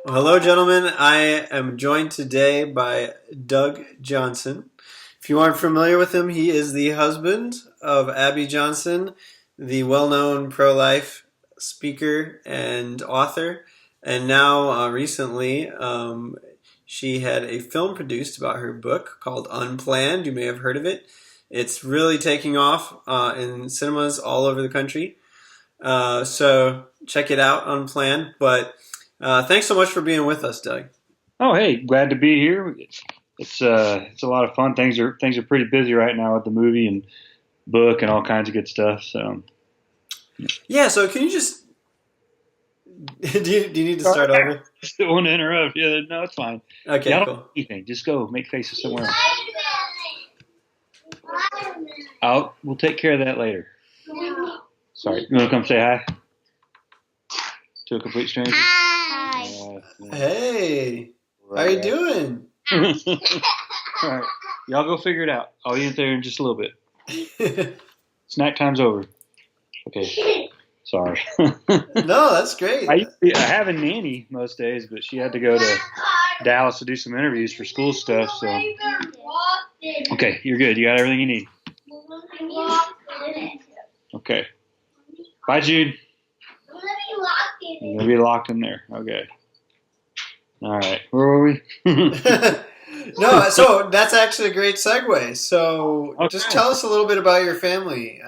Well, hello, gentlemen. I am joined today by Doug Johnson. If you aren't familiar with him, he is the husband of Abby Johnson, the well known pro life speaker and author. And now, recently, she had a film produced about her book called Unplanned. You may have heard of it. It's really taking off in cinemas all over the country. So check it out, Unplanned. But thanks so much for being with us, Doug. Oh, hey, glad to be here. It's a lot of fun. Things are pretty busy right now with the movie and book and all kinds of good stuff. So, Yeah, so can you just do you need to start over? just don't want to interrupt. Yeah, no, it's fine. Okay, Y'all don't do cool. anything. Just go make faces somewhere else. We'll take care of that later. Sorry, you want to come say hi to a complete stranger? Hi. Hey, how you doing? All right, y'all go figure it out. I'll be in there in just a little bit. Snack time's over. Okay. Sorry. No, that's great. I have a nanny most days, but she had to go to Dallas to do some interviews for school stuff. So, okay, you're good. You got everything you need. Okay. Bye, Jude. You're gonna be locked in there. Okay. All right. Where were we? No, so that's actually a great segue. So just Okay. tell us a little bit about your family.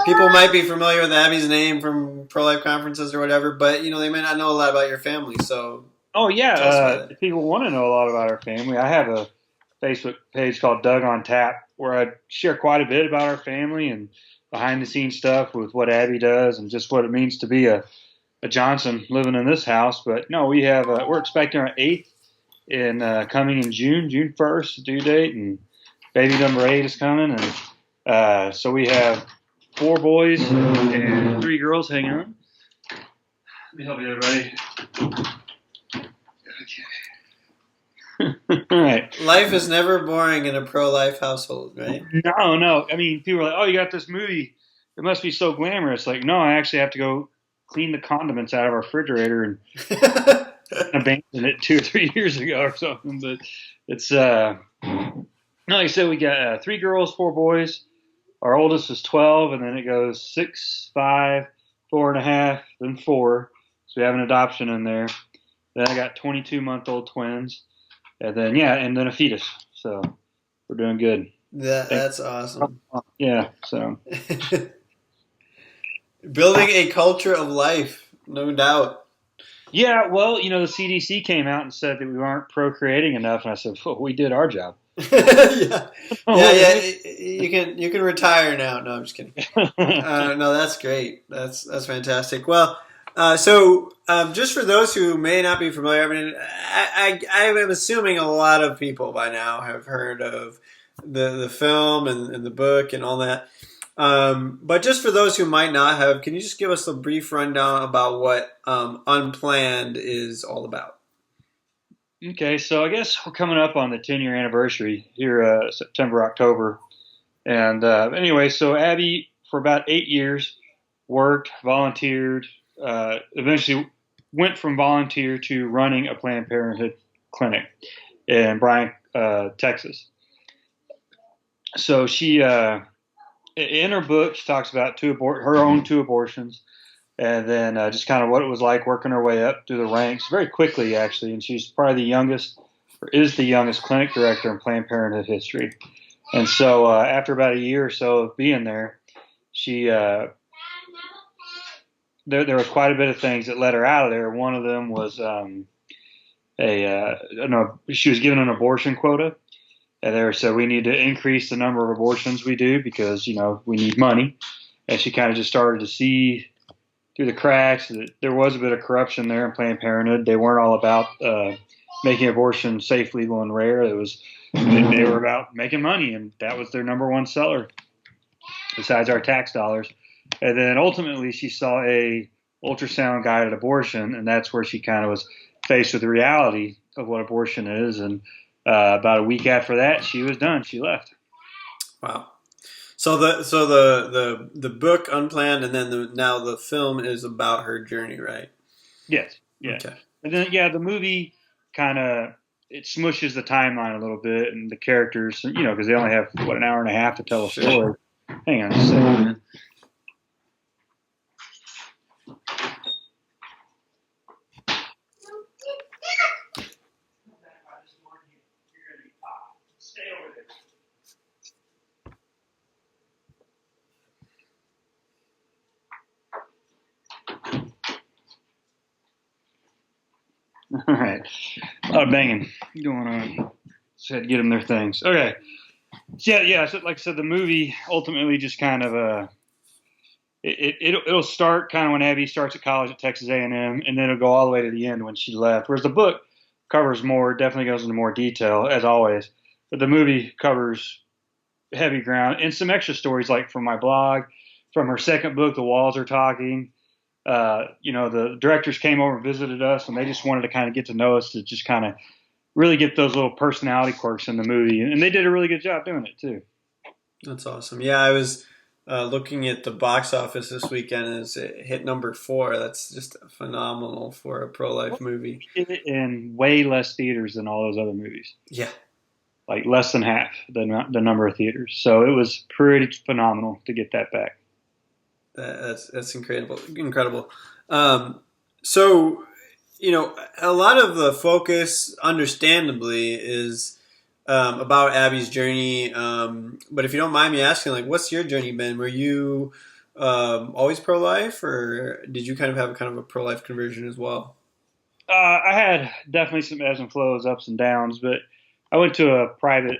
People might be familiar with Abby's name from pro-life conferences or whatever, but they may not know a lot about your family. So Oh yeah. tell us about it. If people want to know a lot about our family, I have a Facebook page called Doug on Tap where I share quite a bit about our family and behind the scenes stuff with what Abby does and just what it means to be a Johnson living in this house. But no, we're expecting our eighth in coming in June 1st due date, and baby number 8 is coming, and so we have 4 boys and 3 girls. Hang on, let me help you, everybody. Okay. All right. Life is never boring in a pro-life household, right? No. I mean, people are like, "Oh, you got this movie. It must be so glamorous." Like, no, I actually have to go clean the condiments out of our refrigerator and abandoned it 2 or 3 years ago or something. But it's no, like I said, we got 3 girls, 4 boys. Our oldest is 12, and then it goes 6, 5, 4.5, then 4. So we have an adoption in there. Then I got 22-month-old twins, and then and then a fetus. So we're doing good. That's awesome. Yeah. So Building a culture of life, no doubt. yeah. Well, the CDC came out and said that we aren't procreating enough, and I said, well, we did our job. Yeah, yeah. You can retire now. No, I'm just kidding. No, that's great. That's fantastic. Well, just for those who may not be familiar, I mean, I am assuming a lot of people by now have heard of the film and the book and all that. But just for those who might not have, can you just give us a brief rundown about what Unplanned is all about? Okay, so I guess we're coming up on the 10-year anniversary here, September, October. And anyway, so Abby, for about 8 years, worked, volunteered, eventually went from volunteer to running a Planned Parenthood clinic in Bryan, Texas. So she, in her book, she talks about her own 2 abortions, and then just kind of what it was like working her way up through the ranks very quickly, actually. And she's probably the youngest, or is the youngest clinic director in Planned Parenthood history. And so after about a year or so of being there, she there was quite a bit of things that led her out of there. One of them was she was given an abortion quota. And they said we need to increase the number of abortions we do because we need money. And she kind of just started to see through the cracks that there was a bit of corruption there in Planned Parenthood. They weren't all about making abortion safe, legal, and rare. They were about making money, and that was their number one seller, besides our tax dollars. And then ultimately, she saw a ultrasound guided abortion, and that's where she kind of was faced with the reality of what abortion is. And about a week after that, she was done. She left. Wow. So the book Unplanned, and then now the film is about her journey, right? Yes. Yeah. Okay. And then, yeah, the movie kind of it smushes the timeline a little bit and the characters, because they only have an hour and a half to tell a Sure. story. Hang on just a second. All right. A lot of banging going on. Just had to get them their things. Okay. So, yeah. So, like I said, the movie ultimately just kind of it'll start kind of when Abby starts at college at Texas A&M, and then it'll go all the way to the end when she left. Whereas the book covers more, definitely goes into more detail as always, but the movie covers heavy ground and some extra stories like from my blog, from her second book, The Walls Are Talking. The directors came over and visited us, and they just wanted to kind of get to know us to just kind of really get those little personality quirks in the movie, and they did a really good job doing it too. That's awesome. Yeah, I was looking at the box office this weekend, and it hit number 4. That's just phenomenal for a pro-life movie. We did it in way less theaters than all those other movies. Yeah, Like less than half the number of theaters. So it was pretty phenomenal to get that back. that's incredible. Incredible. So, a lot of the focus, understandably, is about Abby's journey. But if you don't mind me asking, like, what's your journey been? Were you always pro-life, or did you kind of a pro-life conversion as well? I had definitely some ebbs and flows, ups and downs, but I went to a private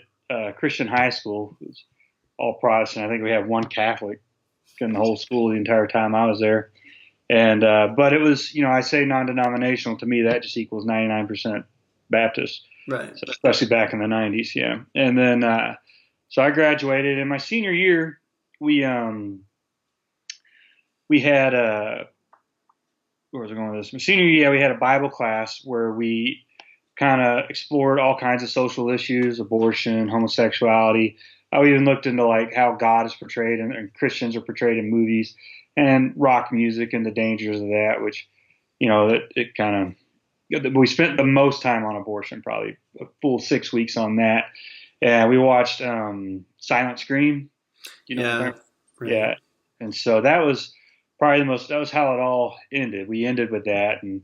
Christian high school. It was all Protestant. I think we had one Catholic in the whole school the entire time I was there. And but it was, I say non-denominational. To me, that just equals 99% Baptist. Right. So especially back in the 90s, yeah. And then so I graduated. In my senior year, we had where was I going with this? My senior year, we had a Bible class where we kind of explored all kinds of social issues, abortion, homosexuality. I even looked into like how God is portrayed and Christians are portrayed in movies and rock music and the dangers of that, which, it kind of, we spent the most time on abortion, probably a full 6 weeks on that. And we watched Silent Scream. Yeah. Right. Yeah. And so that was probably that was how it all ended. We ended with that. And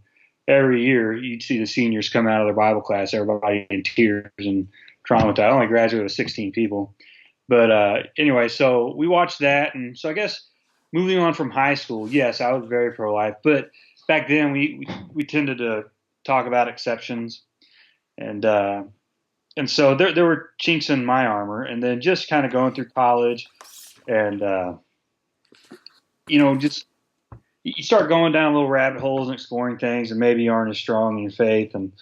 every year you'd see the seniors come out of their Bible class, everybody in tears and traumatized. I only graduated with 16 people. But anyway, so we watched that. And so I guess moving on from high school, yes, I was very pro-life. But back then we tended to talk about exceptions. And so there were chinks in my armor. And then just kind of going through college and, just you start going down little rabbit holes and exploring things and maybe you aren't as strong in your faith. And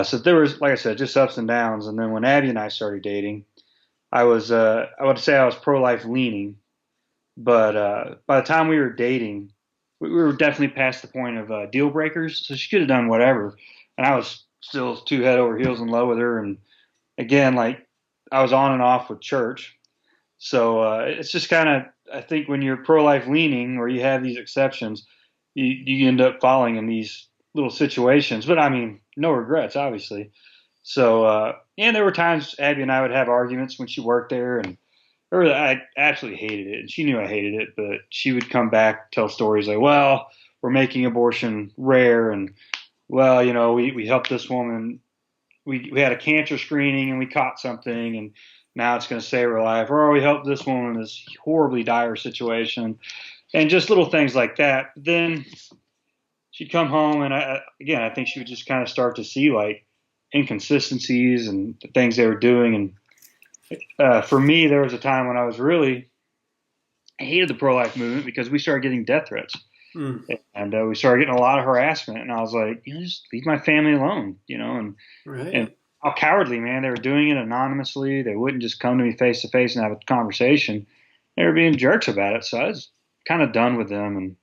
so there was, like I said, just ups and downs. And then when Abby and I started dating, I would say I was pro-life leaning. But by the time we were dating, we were definitely past the point of deal breakers. So she could have done whatever. And I was still too head over heels in love with her. And again, like I was on and off with church. So it's just kind of, I think when you're pro-life leaning or you have these exceptions, you end up falling in these little situations. But I mean, no regrets, obviously. So, and there were times Abby and I would have arguments when she worked there, and I absolutely hated it. And she knew I hated it, but she would come back, tell stories like, well, we're making abortion rare. And, well, we helped this woman. We had a cancer screening and we caught something, and now it's going to save her life. Or we helped this woman in this horribly dire situation, and just little things like that. Then she'd come home, and I think she would just kind of start to see like inconsistencies and the things they were doing. And for me, there was a time when I hated the pro-life movement because we started getting death threats. And we started getting a lot of harassment, and I was like, just leave my family alone, and Right. and how cowardly, man. They were doing it anonymously. They wouldn't just come to me face to face and have a conversation. They were being jerks about it. So I was kind of done with them.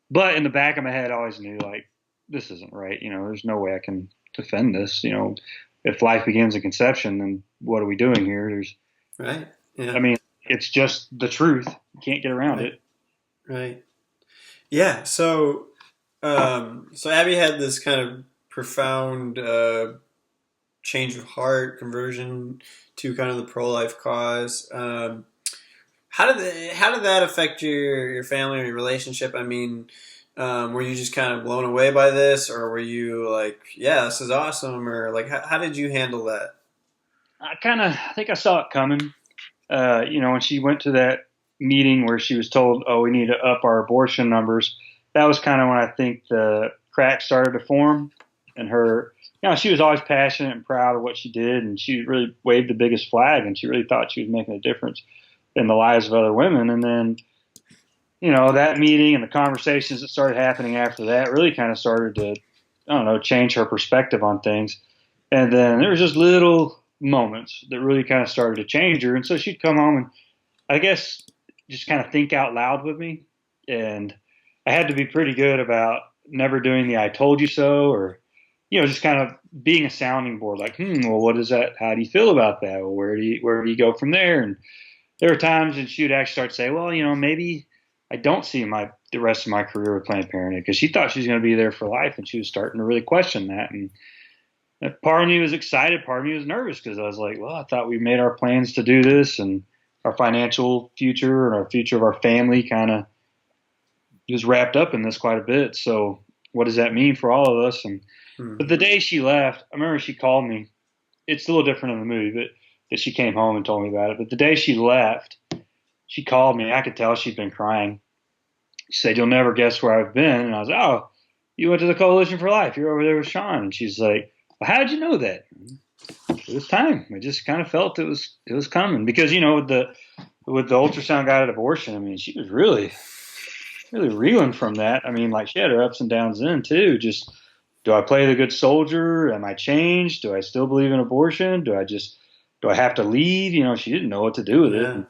But in the back of my head, I always knew like this isn't right. There's no way I can defend this. If life begins at conception, then what are we doing here? Right. Yeah. I mean, it's just the truth. You can't get around it. Right. Yeah. So So Abby had this kind of profound change of heart, conversion to kind of the pro-life cause. How did that affect your family or your relationship? I mean, were you just kind of blown away by this, or were you like, yeah, this is awesome, or like, how did you handle that? I think I saw it coming. When she went to that meeting where she was told, "Oh, we need to up our abortion numbers," that was kind of when I think the cracks started to form. And her, she was always passionate and proud of what she did, and she really waved the biggest flag, and she really thought she was making a difference in the lives of other women. And then, that meeting and the conversations that started happening after that really kind of started to, I don't know, change her perspective on things. And then there was just little moments that really kind of started to change her. And so she'd come home and I guess just kind of think out loud with me. And I had to be pretty good about never doing the "I told you so," or, just kind of being a sounding board, like, well, what is that? How do you feel about that? Well, where do you go from there? And there were times and she would actually start to say, well, maybe I don't see the rest of my career with Planned Parenthood, because she thought she was going to be there for life, and she was starting to really question that. And part of me was excited, part of me was nervous, because I was like, well, I thought we made our plans to do this, and our financial future and our future of our family kind of was wrapped up in this quite a bit. So what does that mean for all of us? And but the day she left, I remember she called me. It's a little different in the movie, but that she came home and told me about it. But the day she left, she called me. I could tell she'd been crying. She said, "You'll never guess where I've been." And I was like, "Oh, you went to the Coalition for Life. You're over there with Sean." And she's like, "Well, how did you know that?" It was time. I just kind of felt it was coming, because with the ultrasound guided abortion, I mean, she was really really reeling from that. I mean, like, she had her ups and downs then too. Just, do I play the good soldier? Am I changed? Do I still believe in abortion? Do I have to leave? She didn't know what to do with it. Yeah. And,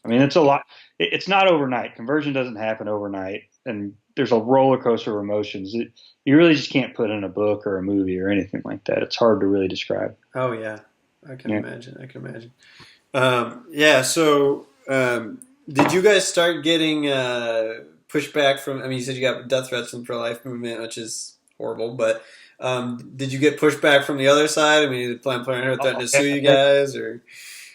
I mean, it's a lot. It's not overnight. Conversion doesn't happen overnight, and there's a roller coaster of emotions. You really just can't put in a book or a movie or anything like that. It's hard to really describe. Oh yeah, I can Yeah. imagine. I can imagine. Yeah. So, did you guys start getting pushback from? I mean, you said you got death threats from the pro-life movement, which is horrible. But did you get pushback from the other side? I mean, did Planned Parenthood threaten Oh, to sue you yeah. guys, or?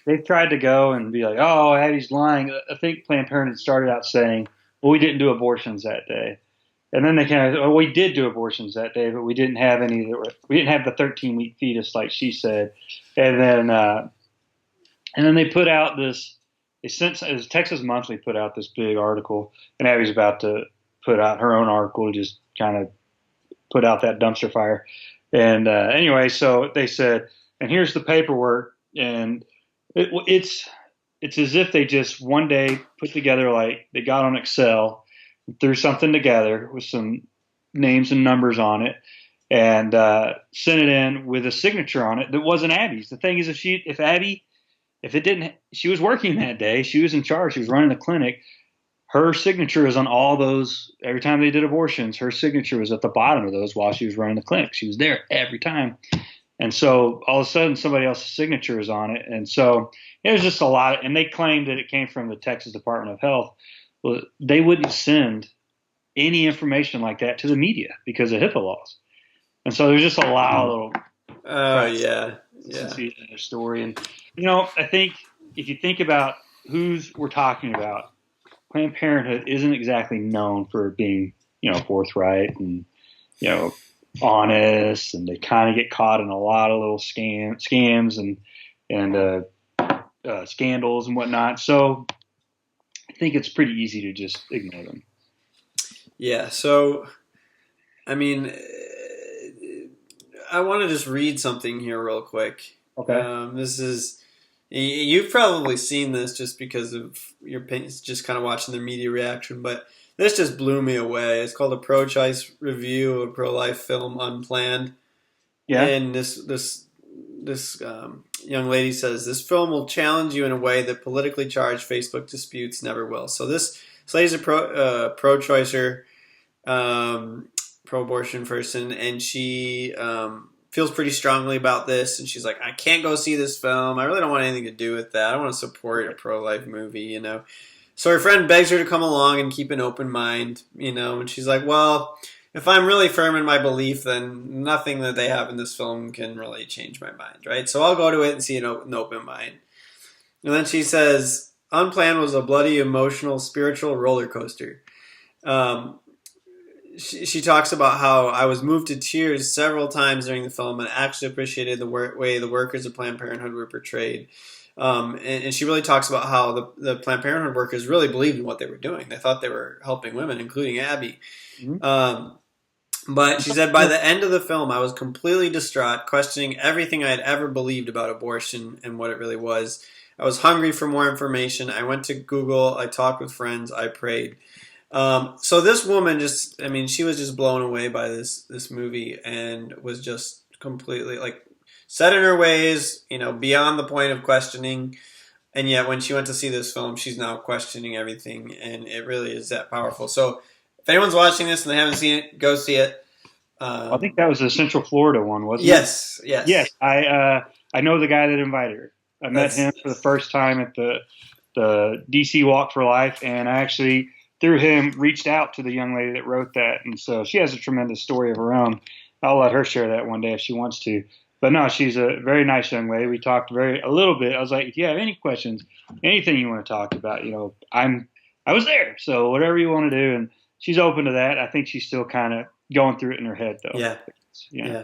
They've tried to go and be like, "Oh, Addie's lying." I think Planned Parenthood started out saying, "Well, we didn't do abortions that day," and then they kind of, "Oh, we did do abortions that day, but we didn't have any that were, we didn't have the 13-week fetus like she said," and then they put out this. They sent, it was Texas Monthly put out this big article, and Abby's about to put out her own article to just kind of put out that dumpster fire. And anyway, so they said, and here's the paperwork, and it's as if they just one day put together, like, they got on Excel, threw something together with some names and numbers on it, and sent it in with a signature on it that wasn't Abby's. The thing is, she was working that day, she was in charge, she was running the clinic. Her signature is on all those. Every time they did abortions, her signature was at the bottom of those while she was running the clinic. She was there every time. And so all of a sudden somebody else's signature is on it. And so it was just a lot. And they claimed that it came from the Texas Department of Health. Well, they wouldn't send any information like that to the media because of HIPAA laws. And so there's just a lot of little Oh yeah, yeah, consistency in their story. And, I think if you think about who's we're talking about, Planned Parenthood isn't exactly known for being, forthright and, honest, and they kind of get caught in a lot of little scams and scandals and whatnot. So I think it's pretty easy to just ignore them. yeah. So, I mean, I want to just read something here real quick. Okay. This is. You've probably seen this just because of your just kind of watching the media reaction, but this just blew me away. It's called a Prochoice review of a pro-life film, Unplanned. Yeah. And this young lady says this film will challenge you in a way that politically charged Facebook disputes never will. So this lady's a pro-choicer, pro-abortion person, and she feels pretty strongly about this, and she's like, I can't go see this film. I really don't want anything to do with that. I want to support a pro-life movie, So her friend begs her to come along and keep an open mind, and she's like, well, if I'm really firm in my belief, then nothing that they have in this film can really change my mind, right? So I'll go to it and see it with an open mind. And then she says, Unplanned was a bloody, emotional, spiritual roller coaster. Um, she talks about how I was moved to tears several times during the film and actually appreciated the way the workers of Planned Parenthood were portrayed. And she really talks about how the Planned Parenthood workers really believed in what they were doing. They thought they were helping women, including Abby. Mm-hmm. But she said, by the end of the film, I was completely distraught, questioning everything I had ever believed about abortion and what it really was. I was hungry for more information. I went to Google. I talked with friends. I prayed. So this woman just, I mean, she was just blown away by this movie and was just completely like set in her ways, beyond the point of questioning. And yet, when she went to see this film, she's now questioning everything, and it really is that powerful. So, if anyone's watching this and they haven't seen it, go see it. I think that was the Central Florida one, wasn't yes, it? Yes, yes. I know the guy that invited her. I met him for the first time at the DC Walk for Life, and I actually through him reached out to the young lady that wrote that, and so she has a tremendous story of her own. I'll let her share that one day if she wants to. But no, she's a very nice young lady. We talked a little bit. I was like, if you have any questions, anything you want to talk about, I was there, so whatever you want to do, and she's open to that. I think she's still kind of going through it in her head, though. Yeah.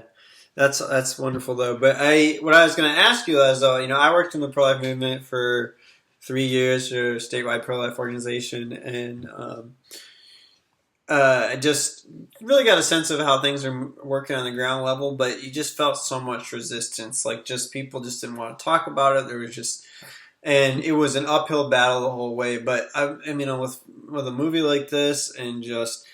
That's wonderful, though. But what I was going to ask you is, though, I worked in the pro-life movement for 3 years for a statewide pro-life organization, and I just really got a sense of how things are working on the ground level, but you just felt so much resistance. Like, just people just didn't want to talk about it. There was just, and it was an uphill battle the whole way. But with a movie like this, and just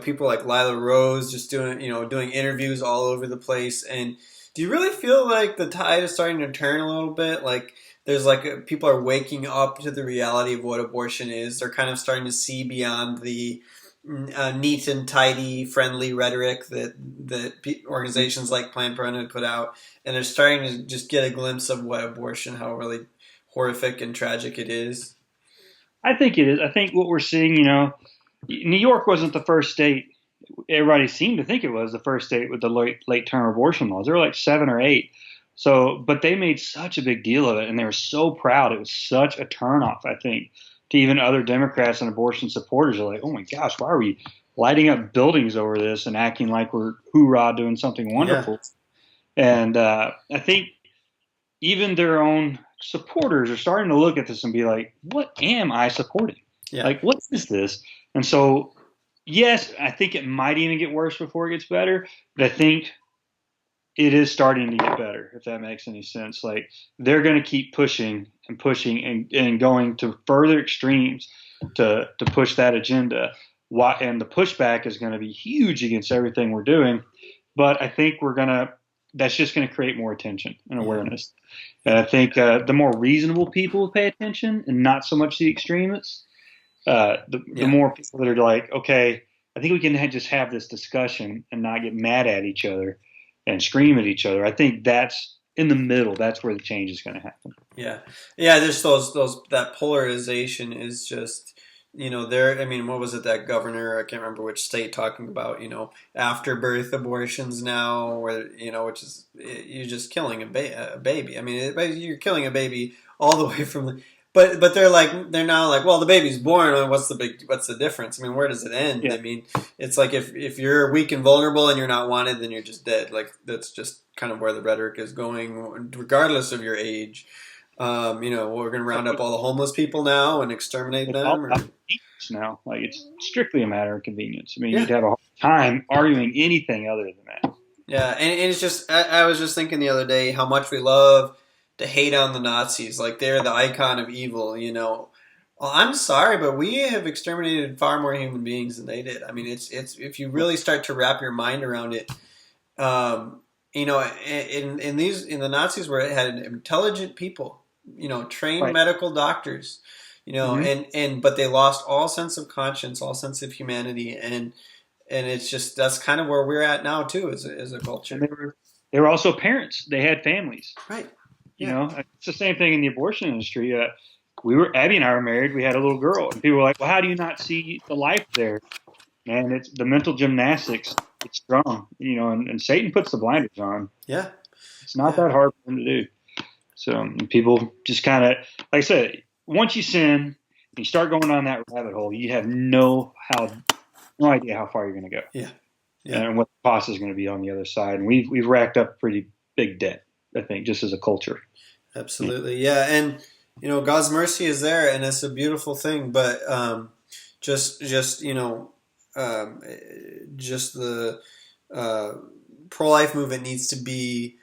people like Lila Rose just doing interviews all over the place. And do you really feel like the tide is starting to turn a little bit? Like, there's people are waking up to the reality of what abortion is. They're kind of starting to see beyond the neat and tidy, friendly rhetoric that organizations like Planned Parenthood put out, and they're starting to just get a glimpse of what abortion, how really horrific and tragic it is. I think it is. I think what we're seeing, New York wasn't the first state. Everybody seemed to think it was the first state with the late term abortion laws. There were like 7 or 8. So, but they made such a big deal of it, and they were so proud. It was such a turnoff, I think, to even other Democrats and abortion supporters. Are like, oh my gosh, why are we lighting up buildings over this and acting like we're hoorah doing something wonderful? Yeah. And I think even their own supporters are starting to look at this and be like, what am I supporting? Yeah. Like, what is this? And so, yes, I think it might even get worse before it gets better, but I think it is starting to get better, if that makes any sense. Like, they're going to keep pushing and going to further extremes to push that agenda. And the pushback is going to be huge against everything we're doing. But I think that's just going to create more attention and awareness. And I think the more reasonable people pay attention and not so much the extremists, the more people that are like, okay, I think we can just have this discussion and not get mad at each other and scream at each other. I think that's in the middle. That's where the change is going to happen. Yeah. There's that polarization is just, what was it, that governor, I can't remember which state, talking about, after birth abortions now, where, which is, you're just killing a baby. I mean, you're killing a baby all the way from but they're now like, well, the baby's born. What's the difference? I mean, where does it end? Yeah. I mean, it's like if you're weak and vulnerable and you're not wanted, then you're just dead. Like, that's just kind of where the rhetoric is going, regardless of your age. We're going to round up all the homeless people now and exterminate them. Now, like, it's strictly a matter of convenience. I mean, you'd have a hard time arguing anything other than that. Yeah, and it's just, I was just thinking the other day how much we love to hate on the Nazis, like they're the icon of evil, Well, I'm sorry, but we have exterminated far more human beings than they did. I mean, it's if you really start to wrap your mind around it, in the Nazis where it had intelligent people, trained medical doctors, but they lost all sense of conscience, all sense of humanity, and it's just, that's kind of where we're at now too, as a culture. And they were also parents. They had families, right? It's the same thing in the abortion industry. Abby and I were married. We had a little girl, and people were like, "Well, how do you not see the life there?" man. It's the mental gymnastics. It's strong, and Satan puts the blinders on. Yeah. It's not Yeah. that hard for him to do. So people just kind of, like I said, once you sin and you start going down that rabbit hole, you have no idea how far you're going to go, Yeah. Yeah. and what the cost is going to be on the other side. And we've racked up pretty big debt, I think, just as a culture. Absolutely. Yeah. And, God's mercy is there and it's a beautiful thing, but, just, just the, pro-life movement needs to be,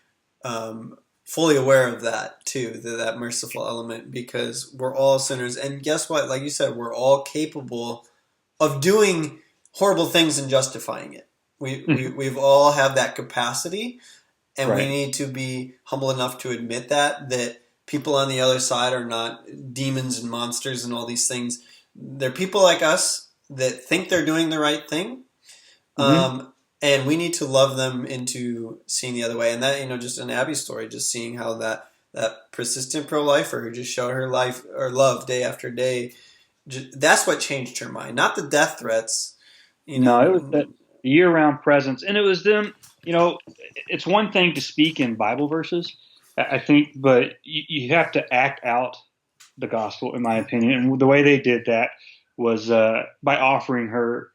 fully aware of that too, that merciful element, because we're all sinners. And guess what? Like you said, we're all capable of doing horrible things and justifying it. We've all have that capacity, and we Right. need to be humble enough to admit that people on the other side are not demons and monsters and all these things. They're people like us that think they're doing the right thing, Mm-hmm. and we need to love them into seeing the other way. And that, just in Abby's story, just seeing how that persistent pro-lifer who just showed her life or love day after day, that's what changed her mind, not the death threats. No, it was that year-round presence, and it was them. It's one thing to speak in Bible verses, I think, but you have to act out the gospel, in my opinion. And the way they did that was by offering her,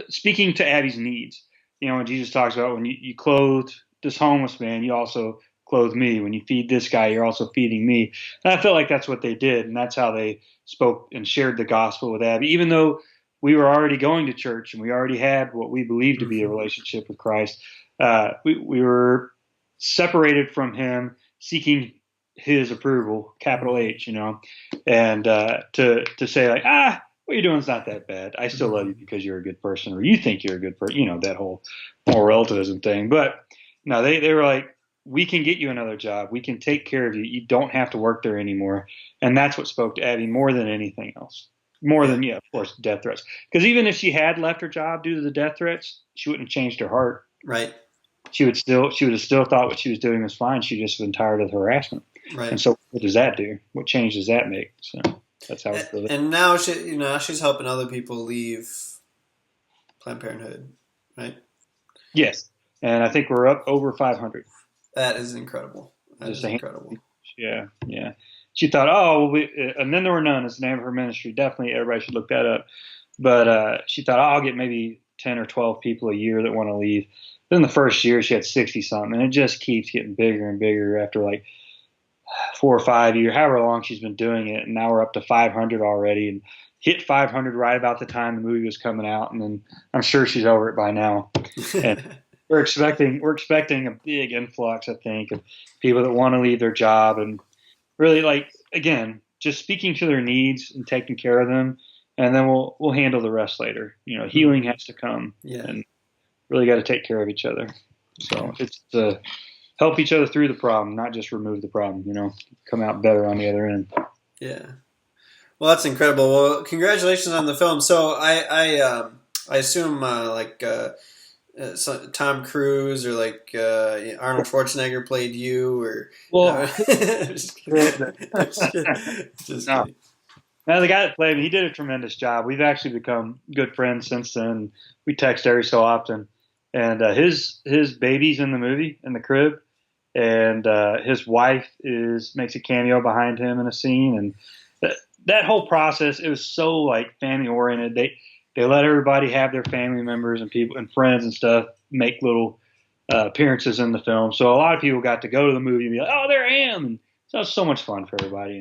speaking to Abby's needs. When Jesus talks about when you clothed this homeless man, you also clothe me. When you feed this guy, you're also feeding me. And I felt like that's what they did, and that's how they spoke and shared the gospel with Abby, even though we were already going to church and we already had what we believed to be a relationship with Christ. We were separated from him, seeking his approval, capital H, and to say like, what you're doing is not that bad. I still love you because you're a good person, or you think you're a good person, that whole moral relativism thing. But no, they were like, we can get you another job. We can take care of you. You don't have to work there anymore. And that's what spoke to Abby more than anything else. More than, of course, death threats. Because even if she had left her job due to the death threats, she wouldn't have changed her heart. Right. She would have still thought what she was doing was fine. She just been tired of the harassment. Right. And so, what does that do? What change does that make? So that's how. And now she's helping other people leave Planned Parenthood, right? Yes, and I think we're up over 500. That is incredible. That is incredible. Yeah. She thought, oh, and then there were none. Is the name of her ministry. Definitely, everybody should look that up. But she thought, I'll get maybe 10 or 12 people a year that want to leave. Then the first year, she had 60 something, and it just keeps getting bigger and bigger after like 4 or 5 years, however long she's been doing it. And now we're up to 500 already, and hit 500 right about the time the movie was coming out. And then I'm sure she's over it by now. And we're expecting a big influx, I think, of people that want to leave their job and really, like, again, just speaking to their needs and taking care of them, and then we'll handle the rest later. Healing has to come, and really got to take care of each other. So it's to help each other through the problem, not just remove the problem. Come out better on the other end. Yeah. Well, that's incredible. Well, congratulations on the film. So I assume Tom Cruise or Arnold Schwarzenegger played you, or just kidding. Just kidding. Now the guy that played me, he did a tremendous job. We've actually become good friends since then. We text every so often, and his baby's in the movie in the crib, and his wife makes a cameo behind him in a scene, and that whole process, it was so like family oriented. They let everybody have their family members and people and friends and stuff make little appearances in the film. So a lot of people got to go to the movie and be like, oh, there I am. And so it was so much fun for everybody.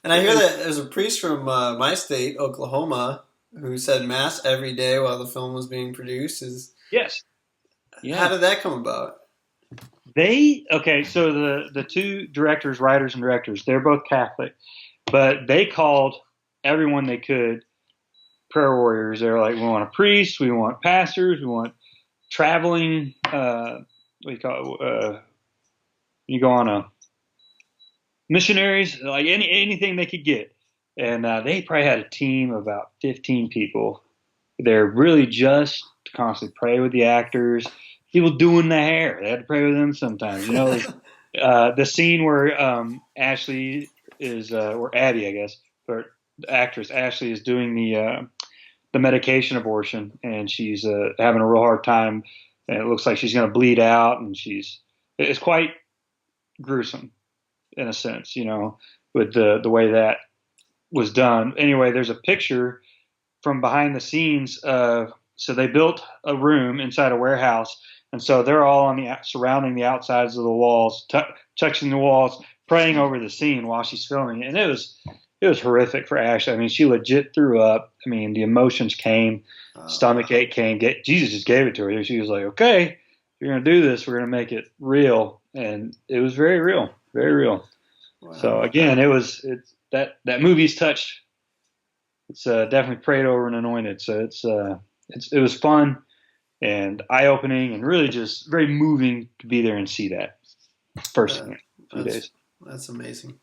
And I hear that there's a priest from my state, Oklahoma, who said mass every day while the film was being produced. Yes. Yeah. How did that come about? So the two directors, writers and directors, they're both Catholic, but they called everyone they could prayer warriors. They're like, we want a priest, we want pastors, we want traveling, what do you call it? You go on a missionaries, like anything they could get. And they probably had a team of about 15 people. They're really just to constantly pray with the actors, people doing the hair. They had to pray with them sometimes. The scene where Ashley is, or Abby, I guess, but the actress Ashley is doing the medication abortion, and she's having a real hard time, and it looks like she's going to bleed out, and it's quite gruesome in a sense, with the way that was done. Anyway, there's a picture from behind the scenes of so they built a room inside a warehouse, and so they're all surrounding the outsides of the walls, touching the walls, praying over the scene while she's filming it, and it was horrific for Ashley. I mean, she legit threw up. I mean, the emotions came, stomach ache came. Jesus just gave it to her. She was like, "Okay, if you're gonna do this, we're gonna make it real," and it was very real, very real. Wow. So again, it's that movie's touched. It's definitely prayed over and anointed. So it was fun and eye opening and really just very moving to be there and see that personally. 2 days. That's amazing.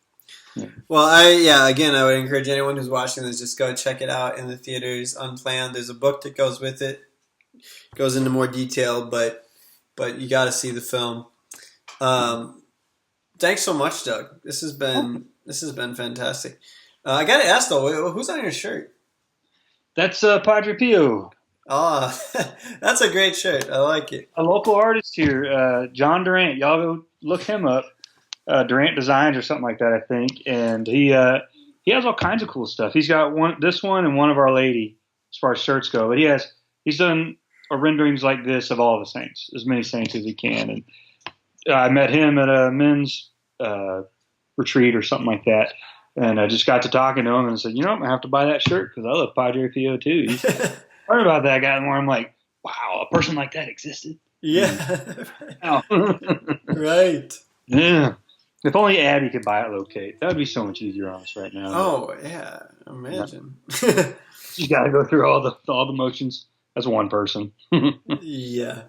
Yeah. Well, again, I would encourage anyone who's watching this, just go check it out in the theaters. Unplanned. There's a book that goes with it. It goes into more detail, but you got to see the film. Thanks so much, Doug. This has been fantastic. I got to ask though, who's on your shirt? That's Padre Pio. Oh, that's a great shirt. I like it. A local artist here, John Durant. Y'all go look him up. Durant Designs or something like that, I think. And he has all kinds of cool stuff. He's got this one and one of Our Lady as far as shirts go. But he's done renderings like this of all the saints, as many saints as he can. And I met him at a men's retreat or something like that. And I just got to talking to him and said, I'm going to have to buy that shirt because I love Padre Pio too. He's heard about that guy more. I'm like, wow, a person like that existed. Yeah. Right. Yeah. If only Abby could buy it locate. That would be so much easier on us right now. Oh, yeah. Imagine. You got to go through all the motions as one person. Yeah.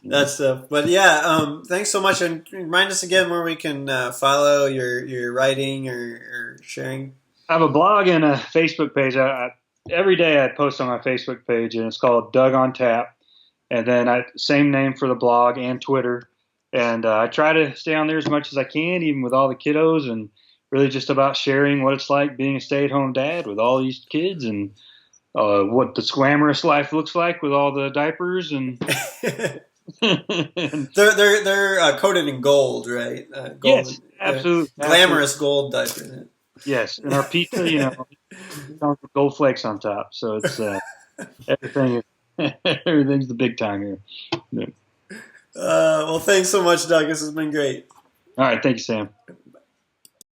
That's but yeah, thanks so much. And remind us again where we can follow your writing or sharing. I have a blog and a Facebook page. Every day I post on my Facebook page, and it's called Doug on Tap. And then same name for the blog and Twitter. And I try to stay on there as much as I can, even with all the kiddos, and really just about sharing what it's like being a stay-at-home dad with all these kids, and what the glamorous life looks like with all the diapers. And they're coated in gold, right? Gold, yes, absolutely. Glamorous gold diapers. Yes, and our pizza, comes with gold flakes on top. So it's everything's the big time here. Yeah. Well, thanks so much, Doug. This has been great. All right. Thank you, Sam.